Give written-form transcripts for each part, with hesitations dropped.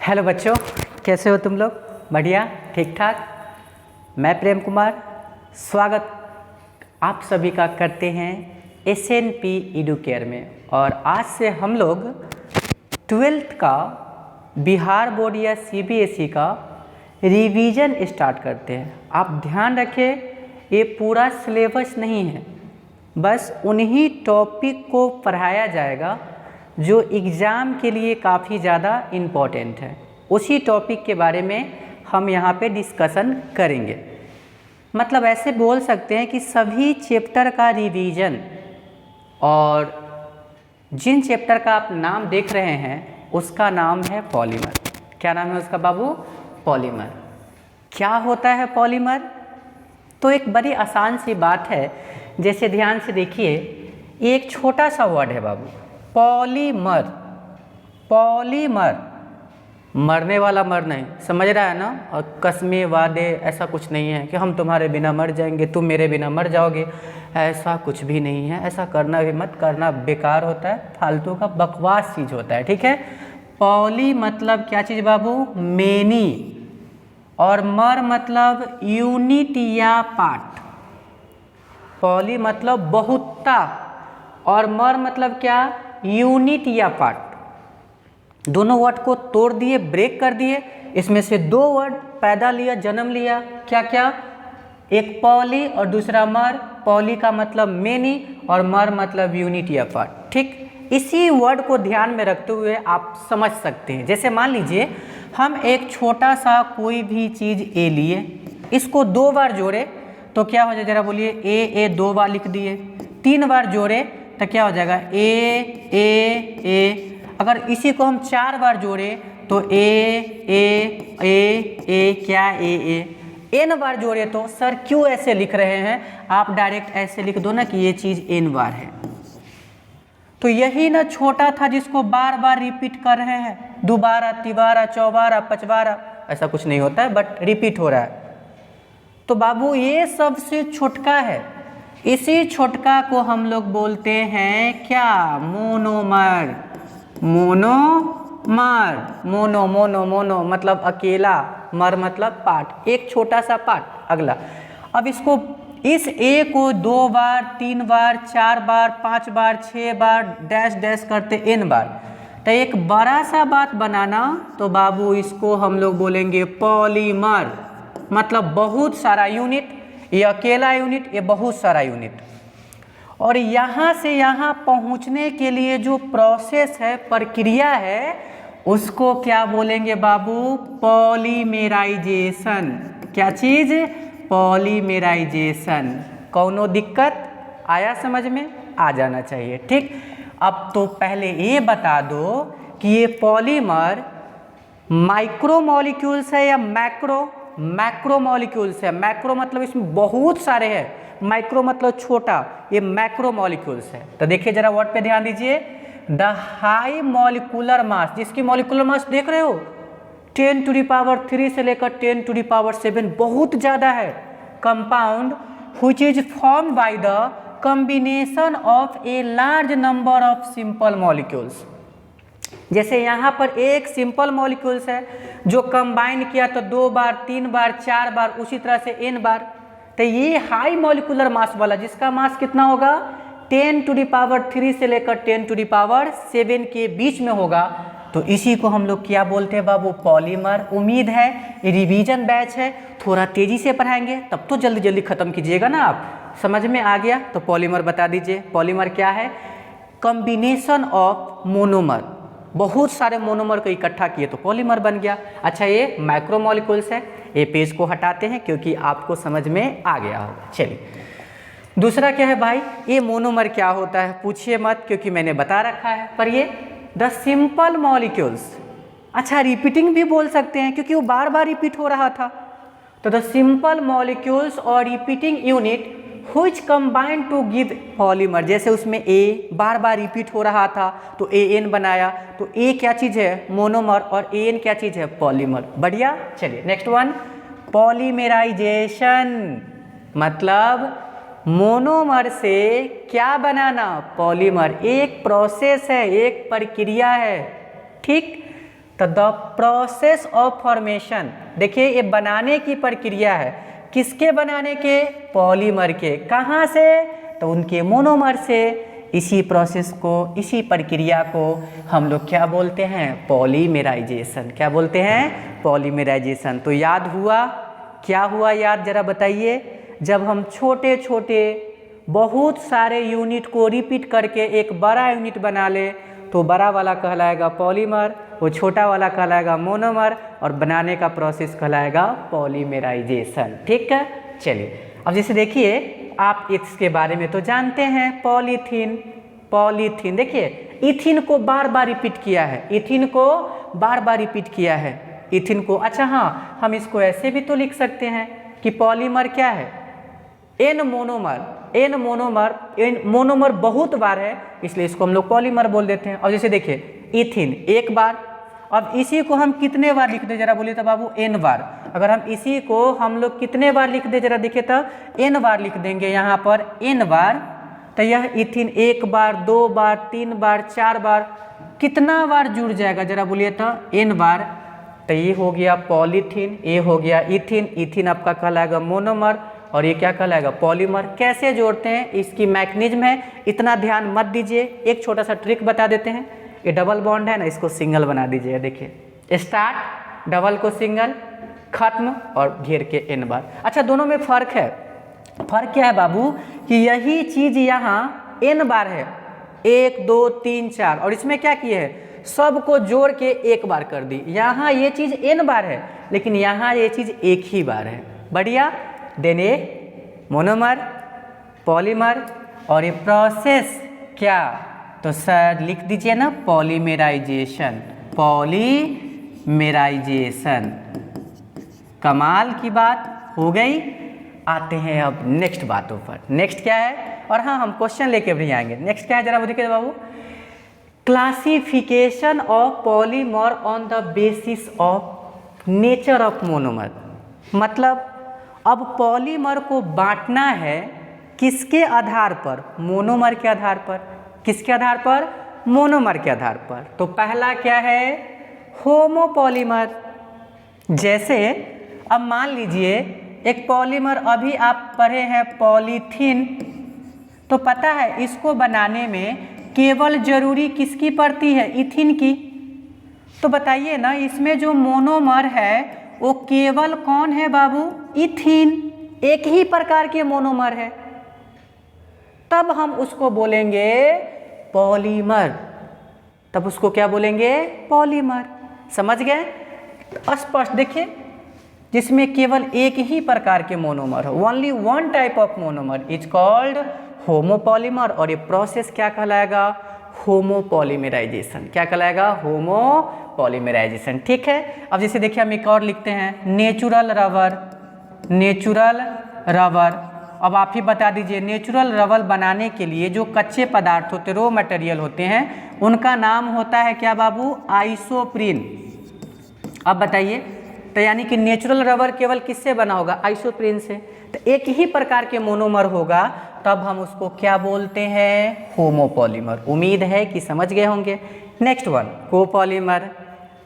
Hello बच्चों, कैसे हो तुम लोग? बढ़िया, ठीक ठाक। मैं प्रेम कुमार स्वागत आप सभी का करते हैं SNP एडुकेयर में। और आज से हम लोग 12th का बिहार बोर्ड या CBSE का रिवीजन स्टार्ट करते हैं। आप ध्यान रखें, ये पूरा सिलेबस नहीं है, बस उन्हीं टॉपिक को पढ़ाया जाएगा जो एग्ज़ाम के लिए काफ़ी ज़्यादा इम्पॉर्टेंट है। उसी टॉपिक के बारे में हम यहाँ पे डिस्कशन करेंगे। मतलब ऐसे बोल सकते हैं कि सभी चैप्टर का रिवीजन, और जिन चैप्टर का आप नाम देख रहे हैं उसका नाम है पॉलीमर। क्या नाम है उसका बाबू? पॉलीमर। क्या होता है पॉलीमर? तो एक बड़ी आसान सी बात है। जैसे ध्यान से देखिए, एक छोटा सा वर्ड है बाबू, पॉलीमर। पॉलीमर, मरने वाला मर नहीं, समझ रहा है ना? और कसमे वादे ऐसा कुछ नहीं है कि हम तुम्हारे बिना मर जाएंगे, तुम मेरे बिना मर जाओगे, ऐसा कुछ भी नहीं है। ऐसा करना भी मत, करना बेकार होता है, फालतू का बकवास चीज़ होता है, ठीक है? पॉली मतलब क्या चीज़ बाबू? मेनी। और मर मतलब यूनिट या पार्ट। पॉली मतलब बहुतता, और मर मतलब क्या? यूनिट या पार्ट। दोनों वर्ड को तोड़ दिए, ब्रेक कर दिए, इसमें से दो वर्ड पैदा लिया, जन्म लिया। क्या क्या? एक पॉली और दूसरा मर। पॉली का मतलब मेनी और मर मतलब यूनिट या पार्ट। ठीक, इसी वर्ड को ध्यान में रखते हुए आप समझ सकते हैं। जैसे मान लीजिए हम एक छोटा सा कोई भी चीज़ ए लिए, इसको दो बार जोड़े तो क्या हो जाए? जरा बोलिए। ए दो बार लिख दिए। तीन बार जोड़े तो क्या हो जाएगा? ए। अगर इसी को हम चार बार जोड़े तो ए क्या? एन बार जोड़े तो सर क्यों ऐसे लिख रहे हैं? आप डायरेक्ट ऐसे लिख दो ना कि ये चीज़ एन बार है। तो यही ना छोटा था जिसको बार बार रिपीट कर रहे हैं, दोबारा, तिबारा, चौबारा, पचबारा। ऐसा कुछ नहीं होता है, बट रिपीट हो रहा है। तो बाबू ये सबसे छोटका है। इसी छोटका को हम लोग बोलते हैं क्या? मोनोमर। मोनोमर। मोनो मतलब अकेला, मर मतलब पार्ट, एक छोटा सा पार्ट। अगला, अब इसको, इस ए को दो बार, तीन बार, चार बार, पांच बार, छह बार डैश डैश करते एन बार, तो एक बड़ा सा बात बनाना, तो बाबू इसको हम लोग बोलेंगे पॉलीमर। मतलब बहुत सारा यूनिट, ये अकेला यूनिट, ये बहुत सारा यूनिट। और यहाँ से यहाँ पहुँचने के लिए जो प्रोसेस है, प्रक्रिया है, उसको क्या बोलेंगे बाबू? पॉलीमेराइजेशन। क्या चीज़? पॉलीमेराइजेशन। कौनो दिक्कत आया समझ में? आ जाना चाहिए। ठीक, अब तो पहले ये बता दो कि ये पॉलीमर माइक्रो मॉलिक्यूल्स है या मैक्रो? मैक्रो मॉलिक्यूल्स है। मैक्रो मतलब इसमें बहुत सारे हैं, माइक्रो मतलब छोटा, ये मैक्रो मॉलिक्यूल्स है। तो देखिए जरा वर्ड पे ध्यान दीजिए। द हाई मॉलिक्यूलर मास, जिसकी मॉलिक्यूलर मास देख रहे हो 10⁻³ से लेकर 10⁻7, बहुत ज़्यादा है। Compound which is formed by the combination of a large number of simple molecules। जैसे यहाँ पर एक सिंपल मॉलिक्यूल्स है जो कंबाइन किया तो दो बार, तीन बार, चार बार, उसी तरह से एन बार। तो ये हाई मॉलिक्यूलर मास वाला, जिसका मास कितना होगा? 10⁻³ से लेकर 10⁻7 के बीच में होगा, तो इसी को हम लोग क्या बोलते हैं बाबू? पॉलीमर। उम्मीद है ये रिवीजन बैच है, थोड़ा तेजी से पढ़ाएंगे, तब तो जल्दी जल्दी खत्म कीजिएगा ना आप। समझ में आ गया? तो पॉलीमर बता दीजिए। पॉलीमर क्या है? कॉम्बिनेशन ऑफ मोनोमर, बहुत सारे मोनोमर को इकट्ठा किए तो पॉलीमर बन गया। अच्छा, ये माइक्रो मॉलिक्यूल्स है। ये पेज को हटाते हैं क्योंकि आपको समझ में आ गया होगा। चलिए, दूसरा क्या है भाई? ये मोनोमर क्या होता है? पूछिए मत, क्योंकि मैंने बता रखा है। पर ये द सिंपल मॉलिक्यूल्स, अच्छा रिपीटिंग भी बोल सकते हैं क्योंकि वो बार बार रिपीट हो रहा था। तो द सिंपल मॉलिक्यूल्स और repeating unit which combine to give polymer. जैसे उसमें ए बार बार रिपीट हो रहा था तो ए एन बनाया, तो ए क्या चीज़ है? मोनोमर, और ए एन क्या चीज़ है? पॉलीमर। बढ़िया। चलिए नेक्स्ट वन, पॉलीमेराइजेशन मतलब मोनोमर से क्या बनाना? पॉलीमर। एक प्रोसेस है, एक प्रक्रिया है। ठीक, तो द प्रोसेस ऑफ फॉर्मेशन, देखिए ये बनाने की प्रक्रिया है, किसके बनाने के? पॉलीमर के। कहाँ से? तो उनके मोनोमर से। इसी प्रोसेस को, इसी प्रक्रिया को हम लोग क्या बोलते हैं? पॉलीमेराइजेशन। क्या बोलते हैं? पॉलीमेराइजेशन। तो याद हुआ? क्या हुआ याद, जरा बताइए। जब हम छोटे छोटे बहुत सारे यूनिट को रिपीट करके एक बड़ा यूनिट बना ले तो बड़ा वाला कहलाएगा पॉलीमर, वो छोटा वाला कहलाएगा मोनोमर, और बनाने का प्रोसेस कहलाएगा पॉलीमेराइजेशन। ठीक है, चलिए अब जैसे देखिए, आप इसके बारे में तो जानते हैं, पॉलीथीन। पॉलीथीन देखिए, इथिन को बार बार रिपीट किया है, इथिन को बार बार रिपीट किया है, इथिन को। अच्छा हाँ, हम इसको ऐसे भी तो लिख सकते हैं कि पॉलीमर क्या है? N monomer. N monomer, n monomer बहुत बार है, इसलिए इसको हम लोग पॉलीमर बोल देते हैं। और जैसे देखिए, इथिन एक बार, अब इसी को हम कितने बार लिख दे जरा बोलिए तो बाबू? एन बार। अगर हम इसी को हम लोग कितने बार लिख दे जरा देखिए तो? एन बार लिख देंगे यहाँ पर, एन बार। तो यह इथिन एक बार, दो बार, तीन बार, चार बार, कितना बार जुड़ जाएगा जरा बोलिए तो? एन बार। तो ये हो गया पॉलीथीन, ये हो गया इथिन। इथिन आपका कहलाएगा मोनोमर और ये क्या कहलाएगा? पॉलीमर। कैसे जोड़ते हैं इसकी मैकेनिज्म है, इतना ध्यान मत दीजिए। एक छोटा सा ट्रिक बता देते हैं। ये डबल बॉन्ड है ना, इसको सिंगल बना दीजिए। देखिए, स्टार्ट, डबल को सिंगल, खत्म और घेर के एन बार। अच्छा, दोनों में फर्क है। फर्क क्या है बाबू? कि यही चीज यहाँ एन बार है, 1 2 3 4, और इसमें क्या किए है? सबको जोड़ के एक बार कर दी। यहाँ ये चीज एन बार है, लेकिन यहाँ ये चीज एक ही बार है। बढ़िया। देन ये मोनोमर, पॉलीमर, और ये प्रोसेस क्या? तो सर लिख दीजिए ना, पॉलीमेराइजेशन। पॉलीमेराइजेशन। कमाल की बात हो गई। आते हैं अब नेक्स्ट बातों पर। नेक्स्ट क्या है? और हाँ, हम क्वेश्चन लेके भी आएंगे। नेक्स्ट क्या है जरा वो देखिए बाबू। Classification of polymer on the basis of nature of monomer. मतलब अब पॉलीमर को बांटना है किसके आधार पर? मोनोमर के आधार पर। किसके आधार पर? मोनोमर के आधार पर। तो पहला क्या है? होमोपॉलीमर। जैसे अब मान लीजिए एक पॉलीमर अभी आप पढ़े हैं पॉलीथीन, तो पता है इसको बनाने में केवल जरूरी किसकी पड़ती है? इथिन की। तो बताइए ना, इसमें जो मोनोमर है वो केवल कौन है बाबू? इथिन। एक ही प्रकार के मोनोमर है, तब हम उसको बोलेंगे पॉलीमर। तब उसको क्या बोलेंगे? पॉलीमर। समझ गए? स्पष्ट देखिए, जिसमें केवल एक ही प्रकार के मोनोमर हो, only one type of monomer is called homopolymer. और ये प्रोसेस क्या कहलाएगा? होमोपॉलीमराइजेशन। क्या कहलाएगा? होमोपॉलीमराइजेशन। ठीक है। अब जैसे देखिए, हम एक और लिखते हैं, नेचुरल रबर। Natural rubber. अब आप ही बता दीजिए, नेचुरल रबर बनाने के लिए जो कच्चे पदार्थ होते, रॉ मटेरियल होते हैं, उनका नाम होता है क्या बाबू? आइसोप्रीन। अब बताइए, तो यानी कि नेचुरल रबर केवल किससे बना होगा? आइसोप्रीन से। तो एक ही प्रकार के मोनोमर होगा, तब हम उसको क्या बोलते हैं? होमोपॉलीमर। उम्मीद है कि समझ गए होंगे। Next one, copolymer.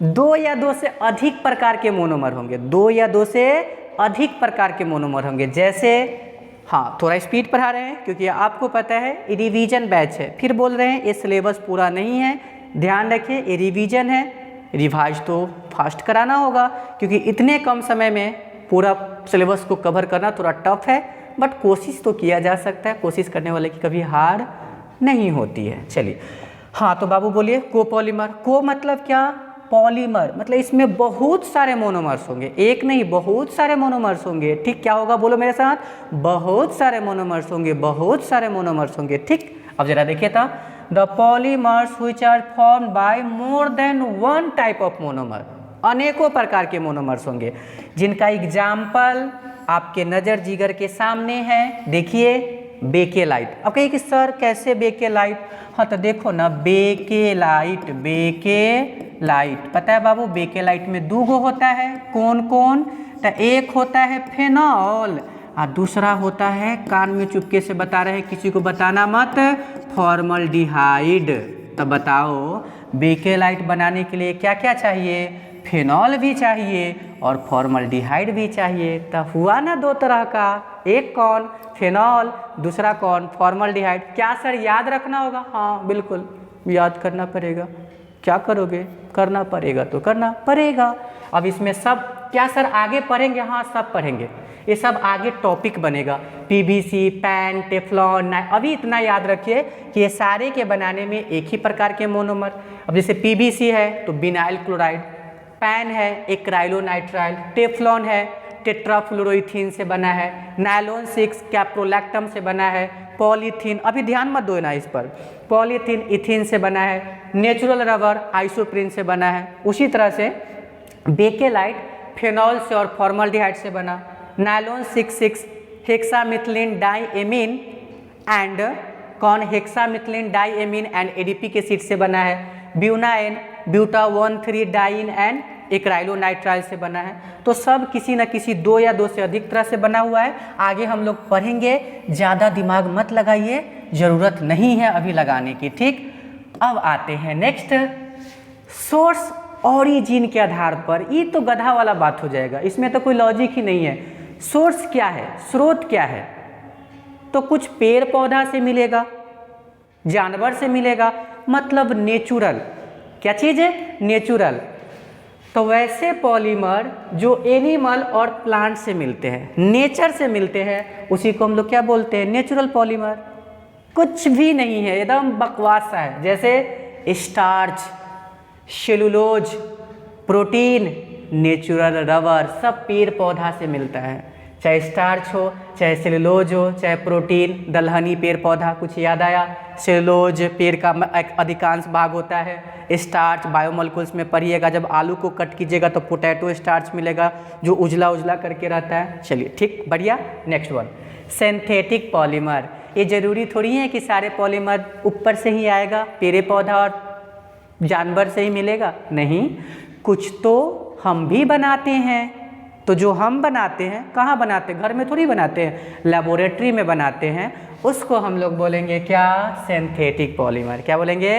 2 या 2 से अधिक प्रकार के मोनोमर होंगे। 2 या 2 से अधिक प्रकार के मोनोमर होंगे। जैसे, हाँ थोड़ा स्पीड पढ़ा रहे हैं क्योंकि आपको पता है रिवीजन बैच है, फिर बोल रहे हैं ये सिलेबस पूरा नहीं है, ध्यान रखिए ये रिवीजन है, रिवाइज तो फास्ट कराना होगा क्योंकि इतने कम समय में पूरा सिलेबस को कवर करना थोड़ा टफ है, बट कोशिश तो किया जा सकता है, कोशिश करने वाले की कभी हार नहीं होती है। चलिए, हाँ तो बाबू बोलिए कोपॉलीमर। को मतलब क्या? पॉलीमर, मतलब इसमें बहुत सारे मोनोमर्स होंगे, एक नहीं बहुत सारे मोनोमर्स होंगे। ठीक, क्या होगा बोलो मेरे साथ? बहुत सारे मोनोमर्स होंगे, बहुत सारे मोनोमर्स होंगे। ठीक, अब जरा देखिए था, the polymers which are formed by more than one type of monomer. अनेकों प्रकार के मोनोमर्स होंगे जिनका एग्जाम्पल आपके नज़र जिगर के सामने है। देखिए, बेकेलाइट। अब कहिए कि सर कैसे बेकेलाइट? हाँ तो देखो ना, बेकेलाइट, बेकेलाइट पता है बाबू, बेकेलाइट में 2 गो होता है। कौन कौन? तो एक होता है फेनॉल और दूसरा होता है, कान में चुपके से बता रहे हैं, किसी को बताना मत, फॉर्मल्डिहाइड। तब बताओ बेकेलाइट बनाने के लिए क्या क्या चाहिए? फिनॉल भी चाहिए और फॉर्मल्डिहाइड भी चाहिए। तब हुआ ना दो तरह का, एक कौन? फिनॉल, दूसरा कौन? फॉर्मल्डिहाइड। क्या सर याद रखना होगा? हाँ बिल्कुल याद करना पड़ेगा। क्या करोगे? करना पड़ेगा तो करना पड़ेगा। अब इसमें सब क्या सर आगे पढ़ेंगे? हाँ सब पढ़ेंगे, ये सब आगे टॉपिक बनेगा। पीवीसी, पैन, टेफ्लॉन, अभी इतना याद रखिए कि ये सारे के बनाने में एक ही प्रकार के मोनोमर। अब जैसे पीवीसी है तो विनाइल क्लोराइड, पैन है एक्राइलोनाइट्राइल, टेफ्लॉन है टेट्राफ्लोरोइथीन से बना है, नायलॉन 6 कैप्रोलैक्टम से बना है, पॉलीथीन, अभी ध्यान मत दो ना इस पर, पॉलीथीन इथीन से बना है, नेचुरल रबर आइसोप्रीन से बना है। उसी तरह से बेकेलाइट फिनॉल से और फॉर्मल्डिहाइड से बना, नायलॉन 6 हेक्सामिथिलीन डाइएमीन एंड कौन? हेक्सामिथिलीन डाइएमीन एंड एडीपी एसिड से बना है, ब्यूनाइन ब्यूटा 1,3 डाइन एंड एक्राइलोनाइट्राइल से बना है। तो सब किसी न किसी दो या दो से अधिक तरह से बना हुआ है। आगे हम लोग पढ़ेंगे, ज़्यादा दिमाग मत लगाइए, ज़रूरत नहीं है अभी लगाने की, ठीक। अब आते हैं नेक्स्ट, सोर्स ओरिजिन के आधार पर। ये तो गधा वाला बात हो जाएगा, इसमें तो कोई लॉजिक ही नहीं है। सोर्स क्या है? स्रोत क्या है? तो कुछ पेड़ पौधा से मिलेगा, जानवर से मिलेगा, मतलब नेचुरल। क्या चीज़ है? नेचुरल। तो वैसे पॉलीमर जो एनिमल और प्लांट से मिलते हैं, नेचर से मिलते हैं, उसी को हम लोग क्या बोलते हैं? Natural polymer. कुछ भी नहीं है, एकदम बकवास सा है। जैसे starch, cellulose, protein, natural rubber, सब पेड़ पौधा से मिलता है। चाहे स्टार्च हो, चाहे सेलुलोज हो, चाहे प्रोटीन, दलहनी पेड़ पौधा, कुछ याद आया? सेलुलोज पेड़ का अधिकांश भाग होता है, स्टार्च बायोमोलिक्यूल्स में पढ़िएगा, जब आलू को कट कीजिएगा तो पोटैटो स्टार्च मिलेगा जो उजला उजला करके रहता है। चलिए ठीक, बढ़िया। Next one, synthetic polymer. ये जरूरी थोड़ी है कि सारे पॉलीमर ऊपर से ही आएगा, पेड़ पौधा और जानवर से ही मिलेगा, नहीं, कुछ तो हम भी बनाते हैं। तो जो हम बनाते हैं, कहाँ बनाते हैं? घर में थोड़ी बनाते हैं, लेबोरेटरी में बनाते हैं, उसको हम लोग बोलेंगे क्या? Synthetic polymer. क्या बोलेंगे?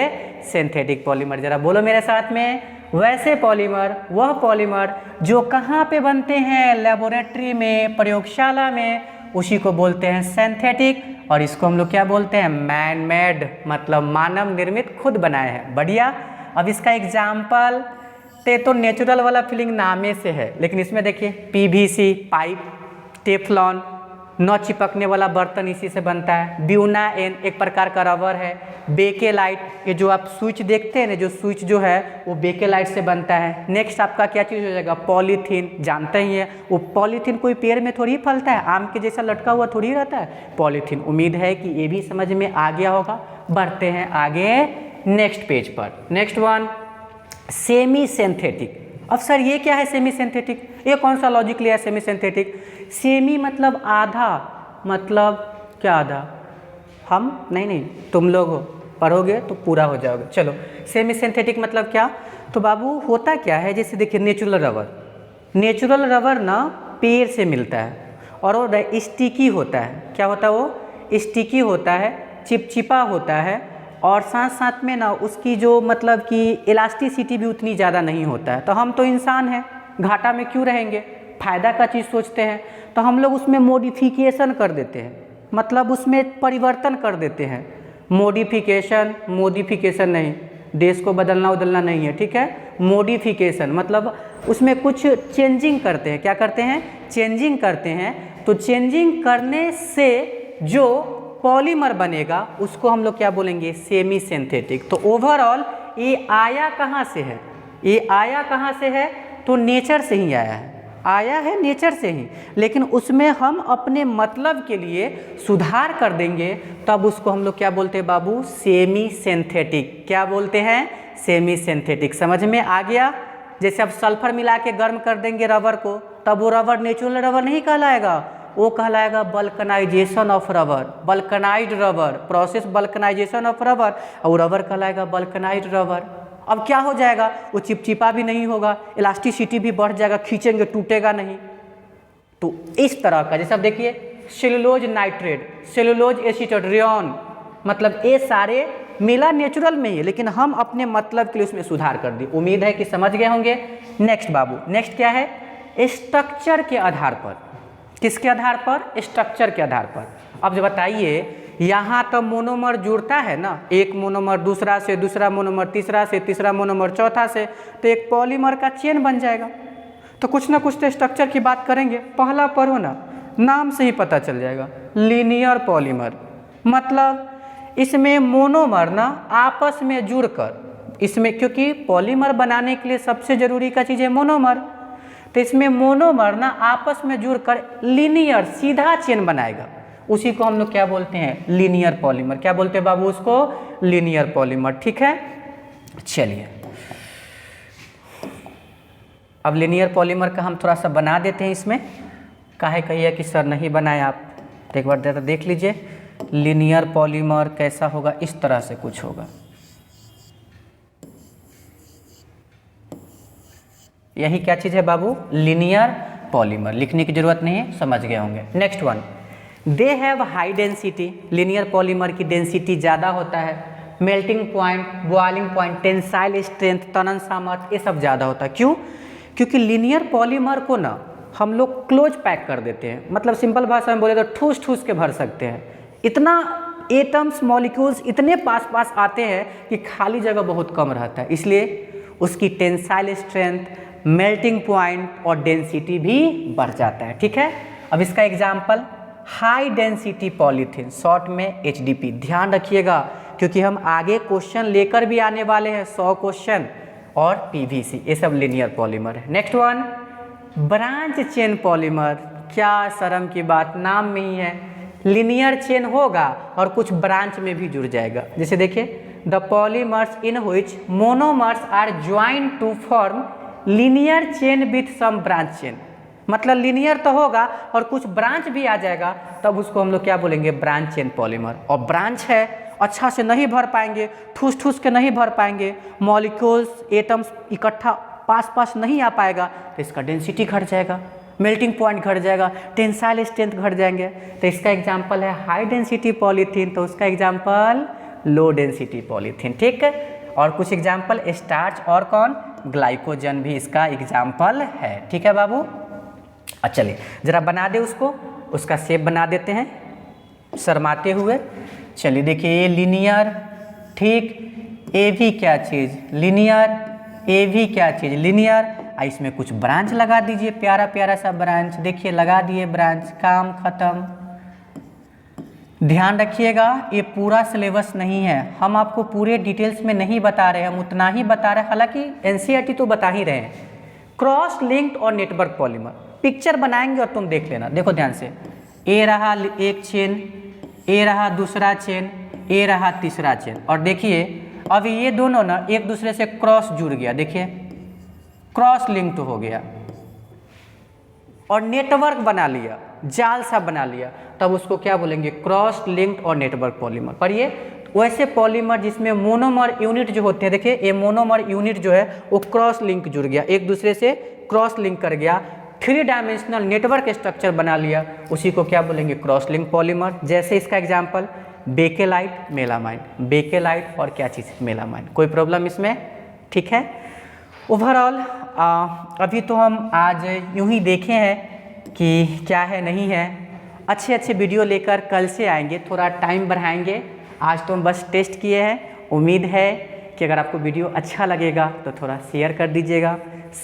Synthetic polymer. जरा बोलो मेरे साथ में, वैसे पॉलीमर, वह पॉलीमर जो कहाँ पे बनते हैं? लेबोरेटरी में, प्रयोगशाला में, उसी को बोलते हैं सिंथेटिक। और इसको हम लोग क्या बोलते हैं? मैन मेड, मतलब मानव निर्मित, खुद बनाए हैं। बढ़िया। अब इसका एग्जाम्पल तो नेचुरल वाला फीलिंग नामे से है, लेकिन इसमें देखिए पीवीसी पाइप, टेफ्लॉन न चिपकने वाला बर्तन इसी से बनता है, ब्यूनाइन एक प्रकार का रबर है, बेकेलाइट, ये जो आप स्विच देखते हैं ना, जो स्विच जो है वो बेकेलाइट से बनता है। नेक्स्ट आपका क्या चीज़ हो जाएगा? पॉलीथीन, जानते ही हैं वो पॉलीथीन कोई पेड़ में थोड़ी फलता है, आम के जैसा लटका हुआ थोड़ी रहता है पॉलीथीन। उम्मीद है कि ये भी समझ में आ गया होगा। बढ़ते हैं आगे नेक्स्ट पेज पर। Next one, semi synthetic. अब सर ये क्या है सेमी सिंथेटिक? ये कौन सा लॉजिक लिया है सेमी सिंथेटिक? सेमी मतलब आधा, मतलब क्या आधा? हम नहीं, तुम लोग हो, पढ़ोगे तो पूरा हो जाओगे। चलो, सेमी सिंथेटिक मतलब क्या? तो बाबू होता क्या है, जैसे देखिए नेचुरल रबर ना पेड़ से मिलता है और वो स्टिकी होता है। क्या होता है? वो स्टिकी होता है, चिपचिपा होता है, और साथ साथ में ना उसकी जो मतलब कि इलास्टिसिटी भी उतनी ज़्यादा नहीं होता है। तो हम तो इंसान हैं, घाटा में क्यों रहेंगे, फ़ायदा का चीज़ सोचते हैं, तो हम लोग उसमें मॉडिफिकेशन कर देते हैं, मतलब उसमें परिवर्तन कर देते हैं। मॉडिफिकेशन नहीं, देश को बदलना नहीं है, ठीक है। मॉडिफिकेशन मतलब उसमें कुछ चेंजिंग करते हैं। क्या करते हैं? चेंजिंग करते हैं। तो चेंजिंग करने से जो पॉलीमर बनेगा उसको हम लोग क्या बोलेंगे? Semi synthetic. तो ओवरऑल ये आया कहाँ से है? ये आया कहाँ से है? तो नेचर से ही आया है नेचर से ही, लेकिन उसमें हम अपने मतलब के लिए सुधार कर देंगे, तब उसको हम लोग क्या बोलते हैं बाबू? Semi synthetic. क्या बोलते हैं? Semi synthetic. समझ में आ गया? जैसे अब सल्फर मिला के गर्म कर देंगे रबर को, तब वो रबर नेचुरल रबर नहीं कहलाएगा, वो कहलाएगा vulcanisation of rubber, vulcanised rubber, process vulcanisation of rubber, और रबर कहलाएगा बल्कनाइज्ड रबर। अब क्या हो जाएगा? वो चिपचिपा भी नहीं होगा, इलास्टिसिटी भी बढ़ जाएगा, खींचेंगे टूटेगा नहीं। तो इस तरह का, जैसे अब देखिए cellulose nitrate, cellulose acetate, rayon, मतलब ये सारे मिला नेचुरल में ही, लेकिन हम अपने मतलब के लिए उसमें सुधार कर दी। उम्मीद है कि समझ गए होंगे। नेक्स्ट बाबू, नेक्स्ट क्या है? स्ट्रक्चर के आधार पर। किसके आधार पर? स्ट्रक्चर के आधार पर। अब बताइए, यहाँ तो मोनोमर जुड़ता है ना, एक मोनोमर दूसरा से, दूसरा मोनोमर तीसरा से, तीसरा मोनोमर चौथा से, तो एक पॉलीमर का चेन बन जाएगा। तो कुछ ना कुछ तो स्ट्रक्चर की बात करेंगे। पहला पढ़ो ना, नाम से ही पता चल जाएगा, लीनियर पॉलीमर। मतलब इसमें मोनोमर ना आपस में जुड़कर, इसमें क्योंकि पॉलीमर बनाने के लिए सबसे जरूरी का चीज़ है मोनोमर, तो इसमें मोनोमर ना आपस में जुड़कर लीनियर सीधा चेन बनाएगा। उसी को हम लोग क्या बोलते हैं? Linear polymer. क्या बोलते हैं बाबू उसको? Linear polymer. ठीक है, चलिए अब लीनियर पॉलीमर का हम थोड़ा सा बना देते हैं। इसमें काहे कहिए कि सर नहीं बनाए आप, तो एक बार जरा देख लीजिए लीनियर पॉलीमर कैसा होगा। इस तरह से कुछ होगा। यही क्या चीज़ है बाबू? Linear polymer. लिखने की जरूरत नहीं है, समझ गए होंगे। Next one, they have high density. Linear polymer की डेंसिटी ज़्यादा होता है, melting point, boiling point, tensile strength, तनन सामर्थ्य, ये सब ज़्यादा होता है। क्यों? क्योंकि लीनियर पॉलीमर को ना हम लोग क्लोज पैक कर देते हैं। मतलब सिंपल भाषा में बोले तो ठूस ठूस के भर सकते हैं। इतना एटम्स मॉलिक्यूल्स इतने पास पास आते हैं कि खाली जगह बहुत कम रहता है, इसलिए उसकी टेंसाइल स्ट्रेंथ, मेल्टिंग पॉइंट और डेंसिटी भी बढ़ जाता है। ठीक है, अब इसका example high density polythene, short में HDP। ध्यान रखिएगा क्योंकि हम आगे क्वेश्चन लेकर भी आने वाले हैं, 100 क्वेश्चन। और PVC, ये सब लीनियर पॉलीमर है। Next one, branch chain polymer. क्या शर्म की बात, नाम में ही है। लीनियर चेन होगा और कुछ ब्रांच में भी जुड़ जाएगा। जैसे देखिए, the polymers in which monomers are joint to form linear chain with some branch chain. मतलब लीनियर तो होगा और कुछ ब्रांच भी आ जाएगा, तब उसको हम लोग क्या बोलेंगे? Branch chain polymer. और ब्रांच है, अच्छा से नहीं भर पाएंगे, ठूस ठूस के नहीं भर पाएंगे, मॉलिक्यूल्स एटम्स इकट्ठा पास पास नहीं आ पाएगा, तो इसका डेंसिटी घट जाएगा, मेल्टिंग पॉइंट घट जाएगा, टेंसाइल स्ट्रेंथ घट जाएंगे। तो इसका एग्जाम्पल है हाई डेंसिटी पॉलीथीन, तो उसका एग्जाम्पल लो डेंसिटी पॉलीथीन। ठीक है, और कुछ एग्जाम्पल स्टार्च और कौन? ग्लाइकोजन भी इसका एग्जाम्पल है। ठीक है बाबू, चलिए जरा बना दे उसको, उसका शेप बना देते हैं शर्माते हुए। चलिए देखिए, ये लीनियर, ठीक, ये भी क्या चीज़? लीनियर, ये भी क्या चीज़? लीनियर। इसमें कुछ ब्रांच लगा दीजिए, प्यारा प्यारा सा ब्रांच। देखिए लगा दिए ब्रांच, काम खत्म। ध्यान रखिएगा, ये पूरा सिलेबस नहीं है, हम आपको पूरे डिटेल्स में नहीं बता रहे, हम उतना ही बता रहे हैं। हालांकि NCERT तो बता ही रहे हैं। क्रॉस लिंक्ड और नेटवर्क पॉलीमर, पिक्चर बनाएंगे और तुम देख लेना। देखो ध्यान से, ये रहा एक चेन, ये रहा दूसरा चेन, ये रहा तीसरा चेन, और देखिए अब ये दोनों ना एक दूसरे से क्रॉस जुड़ गया। देखिए क्रॉस लिंक्ड हो गया और नेटवर्क बना लिया, जाल सा बना लिया, तब उसको क्या बोलेंगे? क्रॉस लिंक्ड और नेटवर्क पॉलीमर। पर ये वैसे पॉलीमर जिसमें मोनोमर यूनिट जो होते हैं, देखिए ये मोनोमर यूनिट जो है वो क्रॉस लिंक जुड़ गया, एक दूसरे से क्रॉस लिंक कर गया, 3 डायमेंशनल नेटवर्क स्ट्रक्चर बना लिया, उसी को क्या बोलेंगे? Cross link polymer. जैसे इसका एग्जाम्पल बेकेलाइट, मेलामाइन, बेकेलाइट और क्या चीज़? मेलामाइन। कोई प्रॉब्लम इसमें? ठीक है, ओवरऑल अभी तो हम आज यूं ही देखे हैं कि क्या है नहीं है। अच्छे अच्छे वीडियो लेकर कल से आएंगे, थोड़ा टाइम बढ़ाएंगे। आज तो हम बस टेस्ट किए हैं। उम्मीद है कि अगर आपको वीडियो अच्छा लगेगा तो थोड़ा शेयर कर दीजिएगा,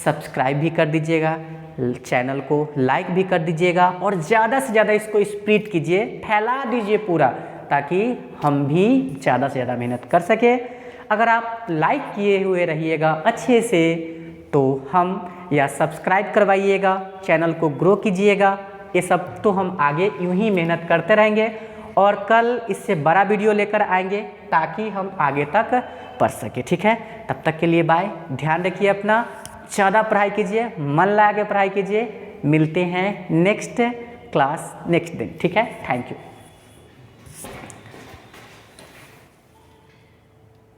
सब्सक्राइब भी कर दीजिएगा, चैनल को लाइक भी कर दीजिएगा और ज़्यादा से ज़्यादा इसको स्प्रेड कीजिए, फैला दीजिए पूरा, ताकि हम भी ज़्यादा से ज़्यादा मेहनत कर सके। अगर आप लाइक किए हुए रहिएगा अच्छे से तो हम, या सब्सक्राइब करवाइएगा, चैनल को ग्रो कीजिएगा, ये सब तो हम आगे यूं ही मेहनत करते रहेंगे और कल इससे बड़ा वीडियो लेकर आएंगे ताकि हम आगे तक पढ़ सके। ठीक है, तब तक के लिए बाय। ध्यान रखिए अपना, ज़्यादा पढ़ाई कीजिए, मन लगा के पढ़ाई कीजिए। मिलते हैं नेक्स्ट क्लास नेक्स्ट दिन। ठीक है, थैंक यू।